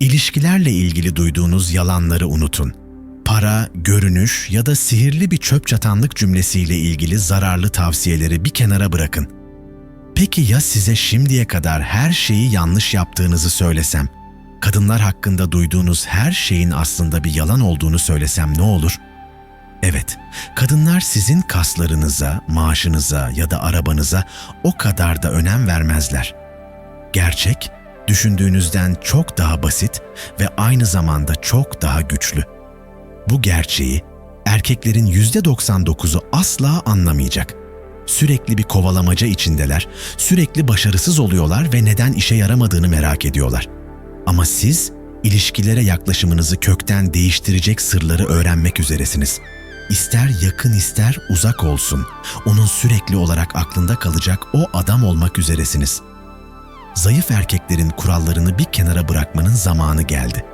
İlişkilerle ilgili duyduğunuz yalanları unutun. Para, görünüş ya da sihirli bir çöp çatanlık cümlesiyle ilgili zararlı tavsiyeleri bir kenara bırakın. Peki ya size şimdiye kadar her şeyi yanlış yaptığınızı söylesem, kadınlar hakkında duyduğunuz her şeyin aslında bir yalan olduğunu söylesem ne olur? Evet, kadınlar sizin kaslarınıza, maaşınıza ya da arabanıza o kadar da önem vermezler. Gerçek, düşündüğünüzden çok daha basit ve aynı zamanda çok daha güçlü. Bu gerçeği erkeklerin %99'u asla anlamayacak. Sürekli bir kovalamaca içindeler, sürekli başarısız oluyorlar ve neden işe yaramadığını merak ediyorlar. Ama siz ilişkilere yaklaşımınızı kökten değiştirecek sırları öğrenmek üzeresiniz. İster yakın ister uzak olsun, onun sürekli olarak aklında kalacak o adam olmak üzeresiniz. Zayıf erkeklerin kurallarını bir kenara bırakmanın zamanı geldi.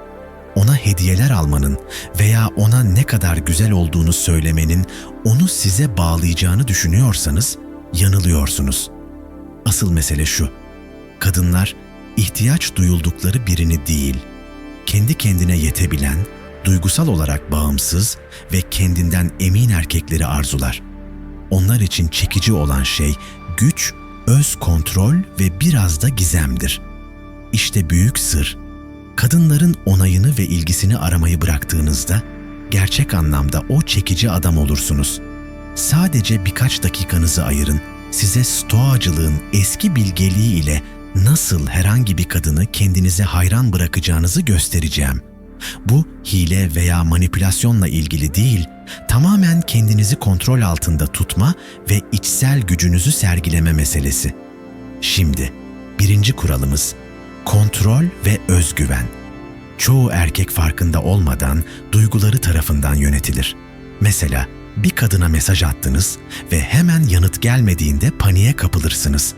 Ona hediyeler almanın veya ona ne kadar güzel olduğunu söylemenin onu size bağlayacağını düşünüyorsanız yanılıyorsunuz. Asıl mesele şu: kadınlar ihtiyaç duyuldukları birini değil, kendi kendine yetebilen, duygusal olarak bağımsız ve kendinden emin erkekleri arzular. Onlar için çekici olan şey güç, öz kontrol ve biraz da gizemdir. İşte büyük sır. Kadınların onayını ve ilgisini aramayı bıraktığınızda gerçek anlamda o çekici adam olursunuz. Sadece birkaç dakikanızı ayırın. Size stoacılığın eski bilgeliği ile nasıl herhangi bir kadını kendinize hayran bırakacağınızı göstereceğim. Bu hile veya manipülasyonla ilgili değil, tamamen kendinizi kontrol altında tutma ve içsel gücünüzü sergileme meselesi. Şimdi birinci kuralımız kontrol ve özgüven. Çoğu erkek farkında olmadan duyguları tarafından yönetilir. Mesela bir kadına mesaj attınız ve hemen yanıt gelmediğinde paniğe kapılırsınız.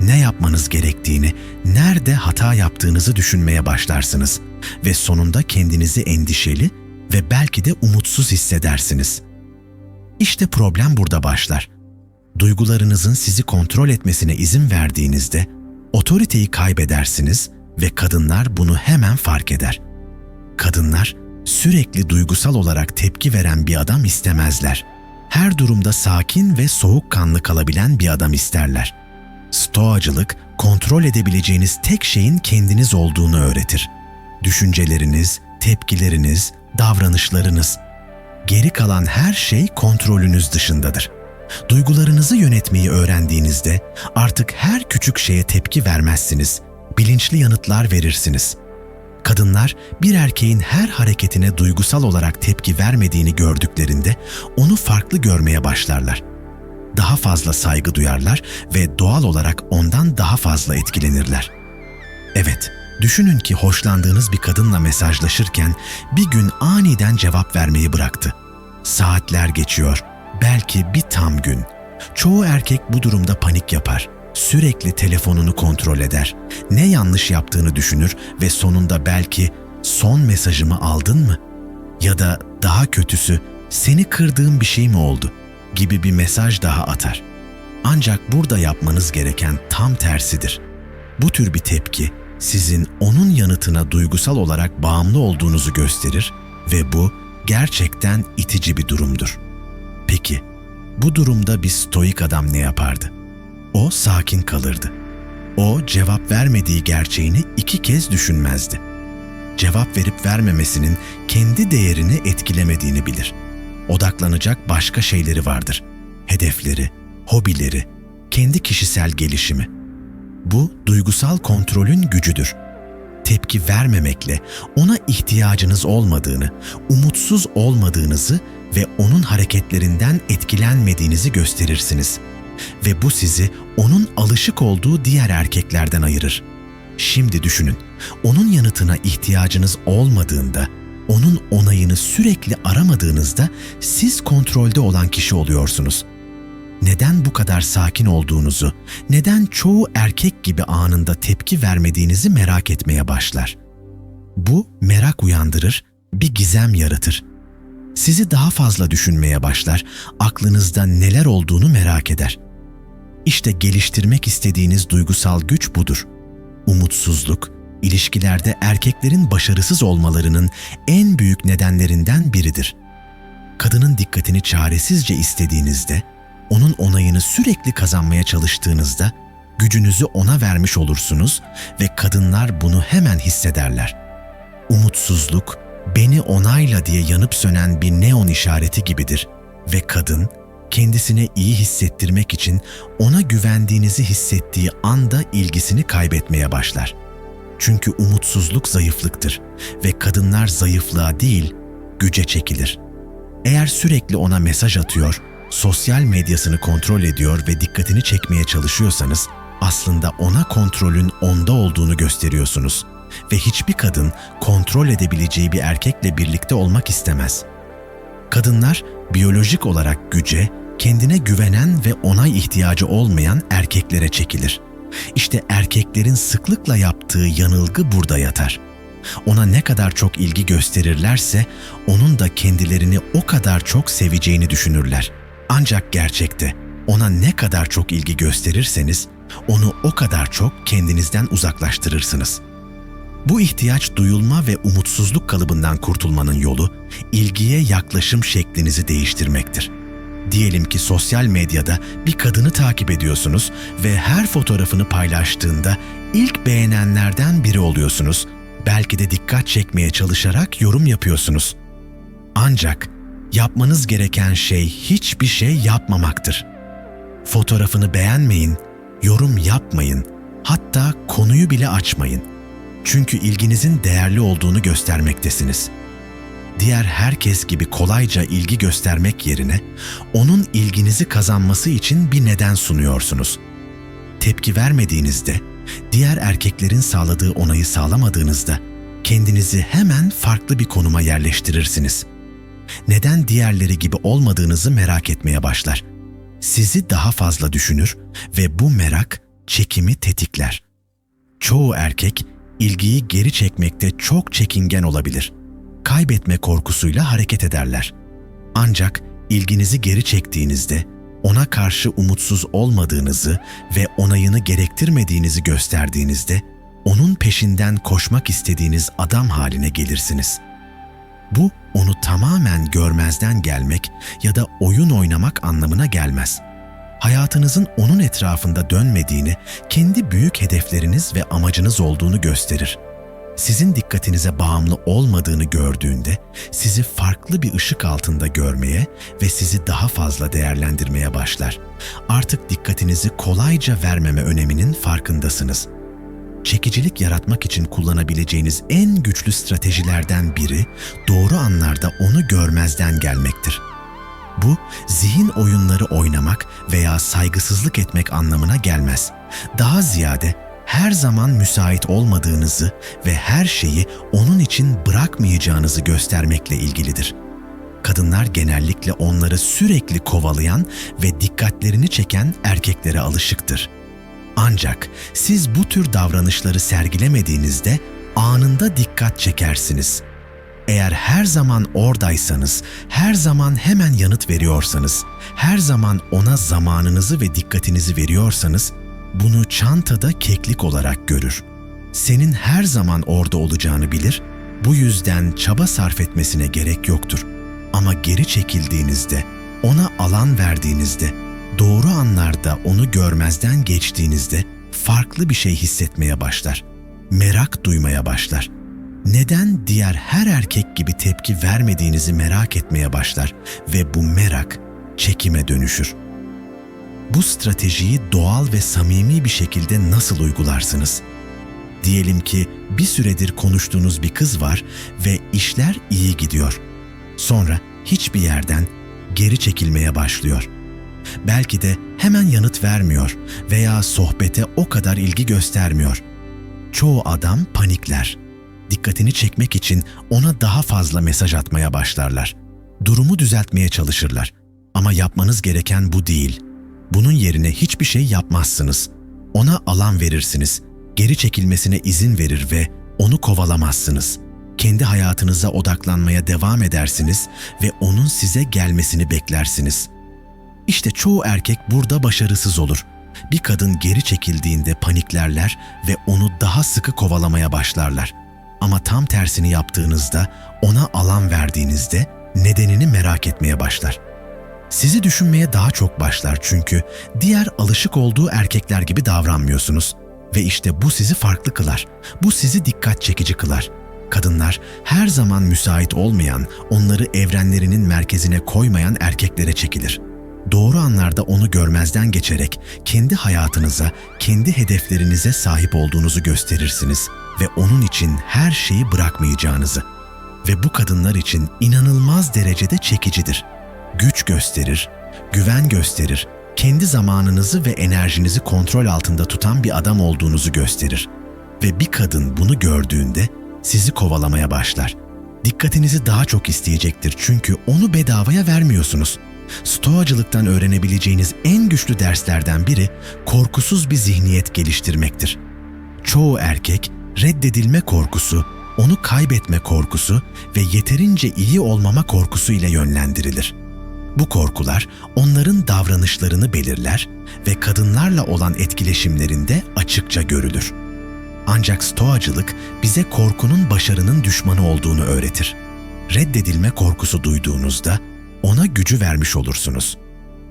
Ne yapmanız gerektiğini, nerede hata yaptığınızı düşünmeye başlarsınız ve sonunda kendinizi endişeli ve belki de umutsuz hissedersiniz. İşte problem burada başlar. Duygularınızın sizi kontrol etmesine izin verdiğinizde otoriteyi kaybedersiniz ve kadınlar bunu hemen fark eder. Kadınlar sürekli duygusal olarak tepki veren bir adam istemezler. Her durumda sakin ve soğukkanlı kalabilen bir adam isterler. Stoacılık, kontrol edebileceğiniz tek şeyin kendiniz olduğunu öğretir. Düşünceleriniz, tepkileriniz, davranışlarınız. Geri kalan her şey kontrolünüz dışındadır. Duygularınızı yönetmeyi öğrendiğinizde artık her küçük şeye tepki vermezsiniz, bilinçli yanıtlar verirsiniz. Kadınlar bir erkeğin her hareketine duygusal olarak tepki vermediğini gördüklerinde onu farklı görmeye başlarlar. Daha fazla saygı duyarlar ve doğal olarak ondan daha fazla etkilenirler. Evet, düşünün ki hoşlandığınız bir kadınla mesajlaşırken bir gün aniden cevap vermeyi bıraktı. Saatler geçiyor, belki bir tam gün. Çoğu erkek bu durumda panik yapar. Sürekli telefonunu kontrol eder. Ne yanlış yaptığını düşünür ve sonunda belki "son mesajımı aldın mı?" ya da daha kötüsü "seni kırdığım bir şey mi oldu?" gibi bir mesaj daha atar. Ancak burada yapmanız gereken tam tersidir. Bu tür bir tepki sizin onun yanıtına duygusal olarak bağımlı olduğunuzu gösterir ve bu gerçekten itici bir durumdur. Peki, bu durumda bir stoik adam ne yapardı? O sakin kalırdı. O cevap vermediği gerçeğini 2 kez düşünmezdi. Cevap verip vermemesinin kendi değerini etkilemediğini bilir. Odaklanacak başka şeyleri vardır. Hedefleri, hobileri, kendi kişisel gelişimi. Bu duygusal kontrolün gücüdür. Tepki vermemekle ona ihtiyacınız olmadığını, umutsuz olmadığınızı ve onun hareketlerinden etkilenmediğinizi gösterirsiniz. Ve bu sizi onun alışık olduğu diğer erkeklerden ayırır. Şimdi düşünün, onun yanıtına ihtiyacınız olmadığında, onun onayını sürekli aramadığınızda siz kontrolde olan kişi oluyorsunuz. Neden bu kadar sakin olduğunuzu, neden çoğu erkek gibi anında tepki vermediğinizi merak etmeye başlar. Bu merak uyandırır, bir gizem yaratır. Sizi daha fazla düşünmeye başlar, aklınızda neler olduğunu merak eder. İşte geliştirmek istediğiniz duygusal güç budur. Umutsuzluk, ilişkilerde erkeklerin başarısız olmalarının en büyük nedenlerinden biridir. Kadının dikkatini çaresizce istediğinizde, onun onayını sürekli kazanmaya çalıştığınızda gücünüzü ona vermiş olursunuz ve kadınlar bunu hemen hissederler. Umutsuzluk, beni onayla diye yanıp sönen bir neon işareti gibidir ve kadın, kendisine iyi hissettirmek için ona güvendiğinizi hissettiği anda ilgisini kaybetmeye başlar. Çünkü umutsuzluk zayıflıktır ve kadınlar zayıflığa değil, güce çekilir. Eğer sürekli ona mesaj atıyor, sosyal medyasını kontrol ediyor ve dikkatini çekmeye çalışıyorsanız, aslında ona kontrolün onda olduğunu gösteriyorsunuz ve hiçbir kadın kontrol edebileceği bir erkekle birlikte olmak istemez. Kadınlar biyolojik olarak güce, kendine güvenen ve onay ihtiyacı olmayan erkeklere çekilir. İşte erkeklerin sıklıkla yaptığı yanılgı burada yatar. Ona ne kadar çok ilgi gösterirlerse, onun da kendilerini o kadar çok seveceğini düşünürler. Ancak gerçekte ona ne kadar çok ilgi gösterirseniz, onu o kadar çok kendinizden uzaklaştırırsınız. Bu ihtiyaç duyulma ve umutsuzluk kalıbından kurtulmanın yolu, ilgiye yaklaşım şeklinizi değiştirmektir. Diyelim ki sosyal medyada bir kadını takip ediyorsunuz ve her fotoğrafını paylaştığında ilk beğenenlerden biri oluyorsunuz. Belki de dikkat çekmeye çalışarak yorum yapıyorsunuz. Ancak yapmanız gereken şey hiçbir şey yapmamaktır. Fotoğrafını beğenmeyin, yorum yapmayın, hatta konuyu bile açmayın. Çünkü ilginizin değerli olduğunu göstermektesiniz. Diğer herkes gibi kolayca ilgi göstermek yerine onun ilginizi kazanması için bir neden sunuyorsunuz. Tepki vermediğinizde, diğer erkeklerin sağladığı onayı sağlamadığınızda kendinizi hemen farklı bir konuma yerleştirirsiniz. Neden diğerleri gibi olmadığınızı merak etmeye başlar. Sizi daha fazla düşünür ve bu merak çekimi tetikler. Çoğu erkek ilgiyi geri çekmekte çok çekingen olabilir. Kaybetme korkusuyla hareket ederler. Ancak ilginizi geri çektiğinizde ona karşı umutsuz olmadığınızı ve onayını gerektirmediğinizi gösterdiğinizde onun peşinden koşmak istediğiniz adam haline gelirsiniz. Bu onu tamamen görmezden gelmek ya da oyun oynamak anlamına gelmez. Hayatınızın onun etrafında dönmediğini, kendi büyük hedefleriniz ve amacınız olduğunu gösterir. Sizin dikkatinize bağımlı olmadığını gördüğünde sizi farklı bir ışık altında görmeye ve sizi daha fazla değerlendirmeye başlar. Artık dikkatinizi kolayca vermeme öneminin farkındasınız. Çekicilik yaratmak için kullanabileceğiniz en güçlü stratejilerden biri doğru anlarda onu görmezden gelmektir. Bu, zihin oyunları oynamak veya saygısızlık etmek anlamına gelmez. Daha ziyade her zaman müsait olmadığınızı ve her şeyi onun için bırakmayacağınızı göstermekle ilgilidir. Kadınlar genellikle onları sürekli kovalayan ve dikkatlerini çeken erkeklere alışıktır. Ancak siz bu tür davranışları sergilemediğinizde anında dikkat çekersiniz. Eğer her zaman oradaysanız, her zaman hemen yanıt veriyorsanız, her zaman ona zamanınızı ve dikkatinizi veriyorsanız, bunu çantada keklik olarak görür. Senin her zaman orada olacağını bilir, bu yüzden çaba sarf etmesine gerek yoktur. Ama geri çekildiğinizde, ona alan verdiğinizde, doğru anlarda onu görmezden geçtiğinizde farklı bir şey hissetmeye başlar. Merak duymaya başlar. Neden diğer her erkek gibi tepki vermediğinizi merak etmeye başlar ve bu merak çekime dönüşür. Bu stratejiyi doğal ve samimi bir şekilde nasıl uygularsınız? Diyelim ki bir süredir konuştuğunuz bir kız var ve işler iyi gidiyor. Sonra hiçbir yerden geri çekilmeye başlıyor. Belki de hemen yanıt vermiyor veya sohbete o kadar ilgi göstermiyor. Çoğu adam panikler. Dikkatini çekmek için ona daha fazla mesaj atmaya başlarlar. Durumu düzeltmeye çalışırlar. Ama yapmanız gereken bu değil. Bunun yerine hiçbir şey yapmazsınız. Ona alan verirsiniz. Geri çekilmesine izin verir ve onu kovalamazsınız. Kendi hayatınıza odaklanmaya devam edersiniz ve onun size gelmesini beklersiniz. İşte çoğu erkek burada başarısız olur. Bir kadın geri çekildiğinde paniklerler ve onu daha sıkı kovalamaya başlarlar. Ama tam tersini yaptığınızda, ona alan verdiğinizde nedenini merak etmeye başlar. Sizi düşünmeye daha çok başlar çünkü diğer alışık olduğu erkekler gibi davranmıyorsunuz. Ve işte bu sizi farklı kılar. Bu sizi dikkat çekici kılar. Kadınlar her zaman müsait olmayan, onları evrenlerinin merkezine koymayan erkeklere çekilir. Doğru anlarda onu görmezden geçerek kendi hayatınıza, kendi hedeflerinize sahip olduğunuzu gösterirsiniz ve onun için her şeyi bırakmayacağınızı. Ve bu kadınlar için inanılmaz derecede çekicidir. Güç gösterir, güven gösterir, kendi zamanınızı ve enerjinizi kontrol altında tutan bir adam olduğunuzu gösterir. Ve bir kadın bunu gördüğünde sizi kovalamaya başlar. Dikkatinizi daha çok isteyecektir çünkü onu bedavaya vermiyorsunuz. Stoacılıktan öğrenebileceğiniz en güçlü derslerden biri korkusuz bir zihniyet geliştirmektir. Çoğu erkek reddedilme korkusu, onu kaybetme korkusu ve yeterince iyi olmama korkusu ile yönlendirilir. Bu korkular onların davranışlarını belirler ve kadınlarla olan etkileşimlerinde açıkça görülür. Ancak Stoacılık bize korkunun başarının düşmanı olduğunu öğretir. Reddedilme korkusu duyduğunuzda ona gücü vermiş olursunuz.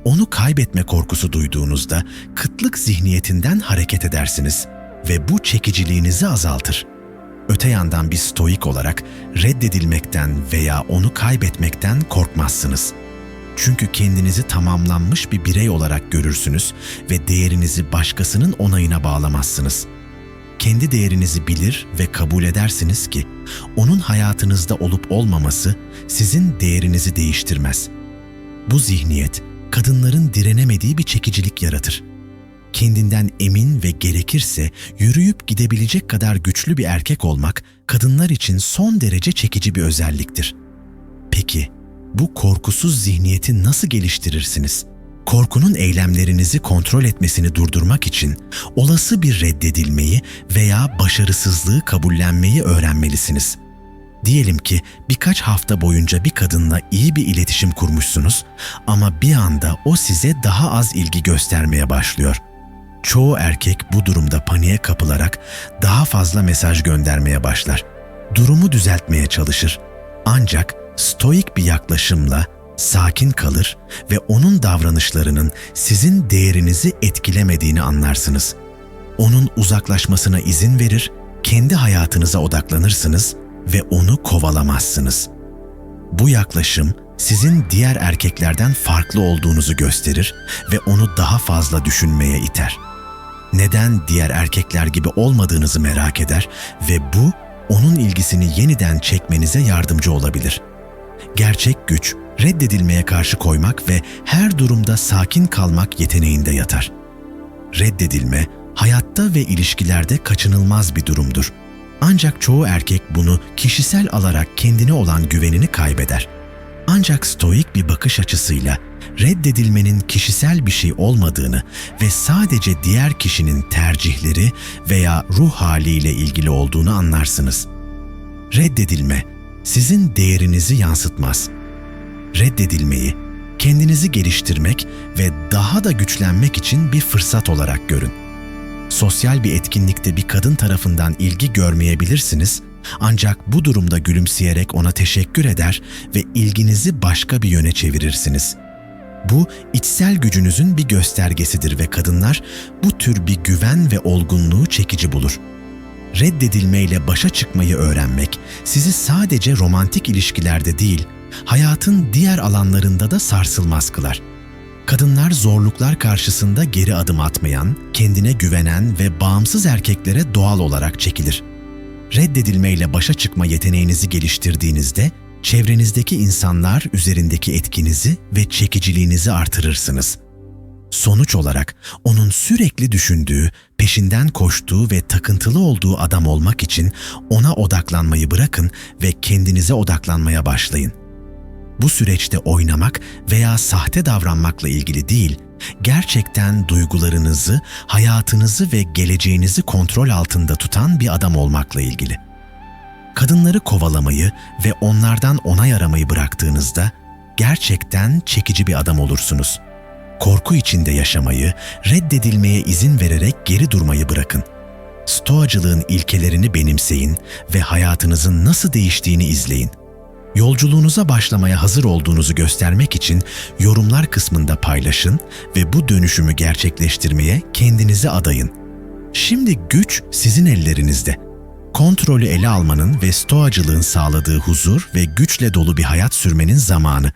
Onu kaybetme korkusu duyduğunuzda kıtlık zihniyetinden hareket edersiniz ve bu çekiciliğinizi azaltır. Öte yandan bir stoik olarak reddedilmekten veya onu kaybetmekten korkmazsınız. Çünkü kendinizi tamamlanmış bir birey olarak görürsünüz ve değerinizi başkasının onayına bağlamazsınız. Kendi değerinizi bilir ve kabul edersiniz ki onun hayatınızda olup olmaması sizin değerinizi değiştirmez. Bu zihniyet kadınların direnemediği bir çekicilik yaratır. Kendinden emin ve gerekirse yürüyüp gidebilecek kadar güçlü bir erkek olmak kadınlar için son derece çekici bir özelliktir. Peki, bu korkusuz zihniyeti nasıl geliştirirsiniz? Korkunun eylemlerinizi kontrol etmesini durdurmak için olası bir reddedilmeyi veya başarısızlığı kabullenmeyi öğrenmelisiniz. Diyelim ki birkaç hafta boyunca bir kadınla iyi bir iletişim kurmuşsunuz ama bir anda o size daha az ilgi göstermeye başlıyor. Çoğu erkek bu durumda paniğe kapılarak daha fazla mesaj göndermeye başlar. Durumu düzeltmeye çalışır. Ancak stoik bir yaklaşımla sakin kalır ve onun davranışlarının sizin değerinizi etkilemediğini anlarsınız. Onun uzaklaşmasına izin verir, kendi hayatınıza odaklanırsınız ve onu kovalamazsınız. Bu yaklaşım sizin diğer erkeklerden farklı olduğunuzu gösterir ve onu daha fazla düşünmeye iter. Neden diğer erkekler gibi olmadığınızı merak eder ve bu onun ilgisini yeniden çekmenize yardımcı olabilir. Gerçek güç, reddedilmeye karşı koymak ve her durumda sakin kalmak yeteneğinde yatar. Reddedilme, hayatta ve ilişkilerde kaçınılmaz bir durumdur. Ancak çoğu erkek bunu kişisel alarak kendine olan güvenini kaybeder. Ancak stoik bir bakış açısıyla reddedilmenin kişisel bir şey olmadığını ve sadece diğer kişinin tercihleri veya ruh haliyle ilgili olduğunu anlarsınız. Reddedilme, sizin değerinizi yansıtmaz. Reddedilmeyi, kendinizi geliştirmek ve daha da güçlenmek için bir fırsat olarak görün. Sosyal bir etkinlikte bir kadın tarafından ilgi görmeyebilirsiniz, ancak bu durumda gülümseyerek ona teşekkür eder ve ilginizi başka bir yöne çevirirsiniz. Bu, içsel gücünüzün bir göstergesidir ve kadınlar bu tür bir güven ve olgunluğu çekici bulur. Reddedilmeyle başa çıkmayı öğrenmek, sizi sadece romantik ilişkilerde değil, hayatın diğer alanlarında da sarsılmaz kılar. Kadınlar zorluklar karşısında geri adım atmayan, kendine güvenen ve bağımsız erkeklere doğal olarak çekilir. Reddedilmeyle başa çıkma yeteneğinizi geliştirdiğinizde, çevrenizdeki insanlar üzerindeki etkinizi ve çekiciliğinizi artırırsınız. Sonuç olarak onun sürekli düşündüğü, peşinden koştuğu ve takıntılı olduğu adam olmak için ona odaklanmayı bırakın ve kendinize odaklanmaya başlayın. Bu süreçte oynamak veya sahte davranmakla ilgili değil, gerçekten duygularınızı, hayatınızı ve geleceğinizi kontrol altında tutan bir adam olmakla ilgili. Kadınları kovalamayı ve onlardan onay aramayı bıraktığınızda gerçekten çekici bir adam olursunuz. Korku içinde yaşamayı, reddedilmeye izin vererek geri durmayı bırakın. Stoacılığın ilkelerini benimseyin ve hayatınızın nasıl değiştiğini izleyin. Yolculuğunuza başlamaya hazır olduğunuzu göstermek için yorumlar kısmında paylaşın ve bu dönüşümü gerçekleştirmeye kendinizi adayın. Şimdi güç sizin ellerinizde. Kontrolü ele almanın ve stoacılığın sağladığı huzur ve güçle dolu bir hayat sürmenin zamanı.